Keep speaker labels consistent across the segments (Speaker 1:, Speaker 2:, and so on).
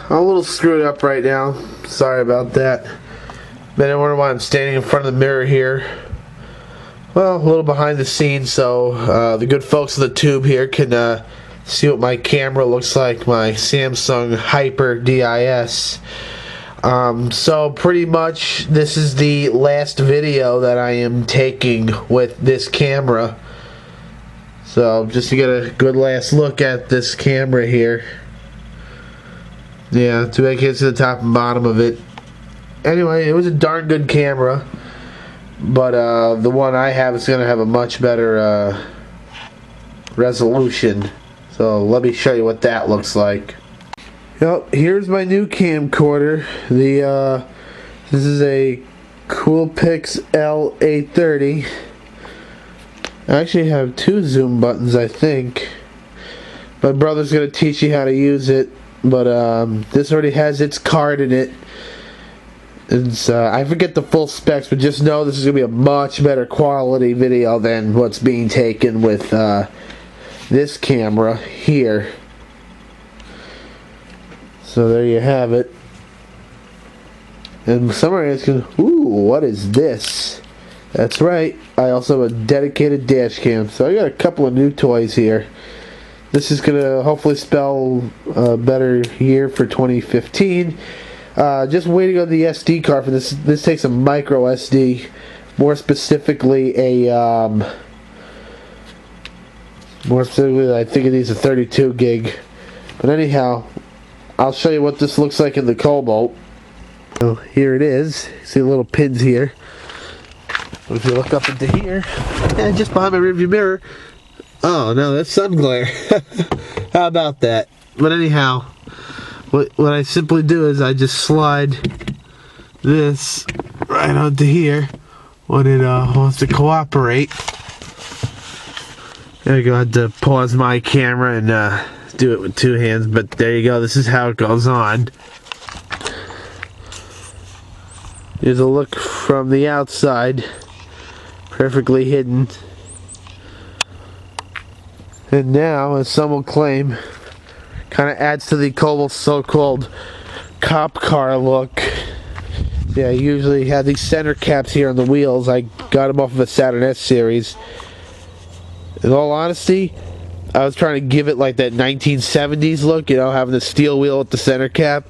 Speaker 1: I'm a little screwed up right now. Sorry about that. But I wonder why I'm standing in front of the mirror here. Well, a little behind the scenes, so the good folks of the tube here can see what my camera looks like, my Samsung Hyper DIS. So pretty much this is the last video that I am taking with this camera. So just to get a good last look at this camera here. Yeah, to make it to the top and bottom of it. Anyway, it was a darn good camera, but the one I have is going to have a much better resolution. So let me show you what that looks like. Yep, here's my new camcorder. This is a Coolpix L830. I actually have 2 zoom buttons, I think. My brother's going to teach you how to use it, but this already has its card in it. It's, I forget the full specs, but just know this is going to be a much better quality video than what's being taken with this camera here. So there you have it. And some are asking, ooh, what is this? That's right, I also have a dedicated dash cam. So I got a couple of new toys here. This is going to hopefully spell a better year for 2015. Just waiting on the SD card for this. This takes a micro SD, more specifically I think it needs a 32 gig. But anyhow, I'll show you what this looks like in the Cobalt. So here it is. See the little pins here. If you look up into here, and just behind my rearview mirror, oh no, that's sun glare. How about that? But anyhow, what I simply do is I just slide this right onto here when it wants to cooperate. There you go. I had to pause my camera and do it with 2 hands, but there you go. This is how it goes on. Here's a look from the outside, perfectly hidden. And now, as some will claim, kind of adds to the Cobalt's so-called cop car look. Yeah, I usually have these center caps here on the wheels. I got them off of a Saturn S series. In all honesty, I was trying to give it like that 1970s look, you know, having the steel wheel with the center cap.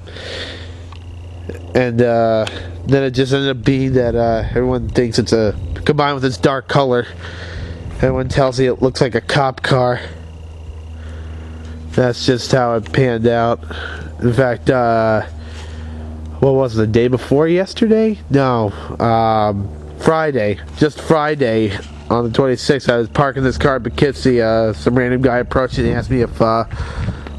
Speaker 1: And then it just ended up being that everyone thinks it's combined with its dark color, everyone tells you it looks like a cop car. That's just how it panned out. In fact, what was it, the day before yesterday? No, Friday. Just Friday, on the 26th, I was parking this car at Poughkeepsie. Some random guy approached me and asked me if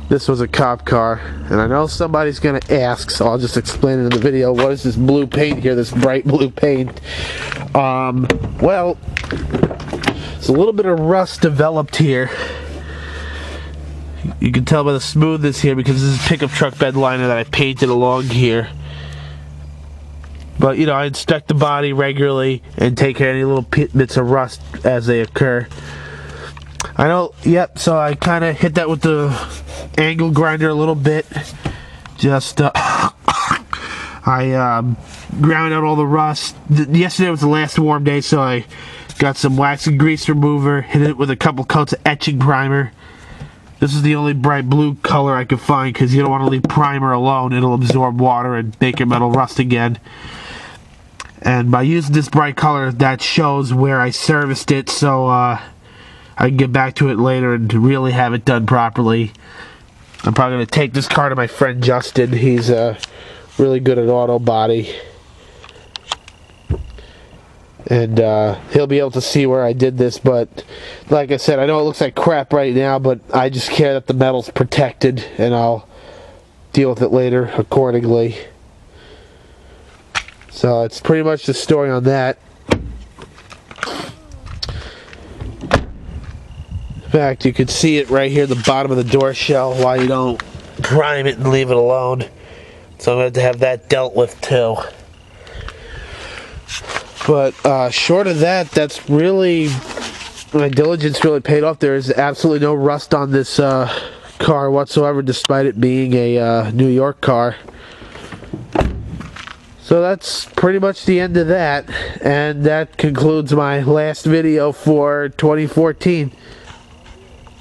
Speaker 1: this was a cop car. And I know somebody's going to ask, so I'll just explain it in the video. What is this blue paint here, this bright blue paint? Well, there's a little bit of rust developed here. You can tell by the smoothness here because this is pickup truck bed liner that I painted along here. But, you know, I inspect the body regularly and take care of any little bits of rust as they occur. I know, yep, so I kind of hit that with the angle grinder a little bit. Just, I ground out all the rust. Yesterday was the last warm day, so I got some wax and grease remover, hit it with a couple coats of etching primer. This is the only bright blue color I could find because you don't want to leave primer alone. It'll absorb water and make your metal rust again. And by using this bright color, that shows where I serviced it, so I can get back to it later and really have it done properly. I'm probably going to take this car to my friend Justin. He's really good at auto body. And he'll be able to see where I did this, but like I said, I know it looks like crap right now, but I just care that the metal's protected, and I'll deal with it later accordingly. So it's pretty much the story on that. In fact, you can see it right here at the bottom of the door shell, why you don't prime it and leave it alone. So I'm going to have that dealt with too. But short of that, that's really, my diligence really paid off. There is absolutely no rust on this car whatsoever, despite it being a New York car. So that's pretty much the end of that, and that concludes my last video for 2014.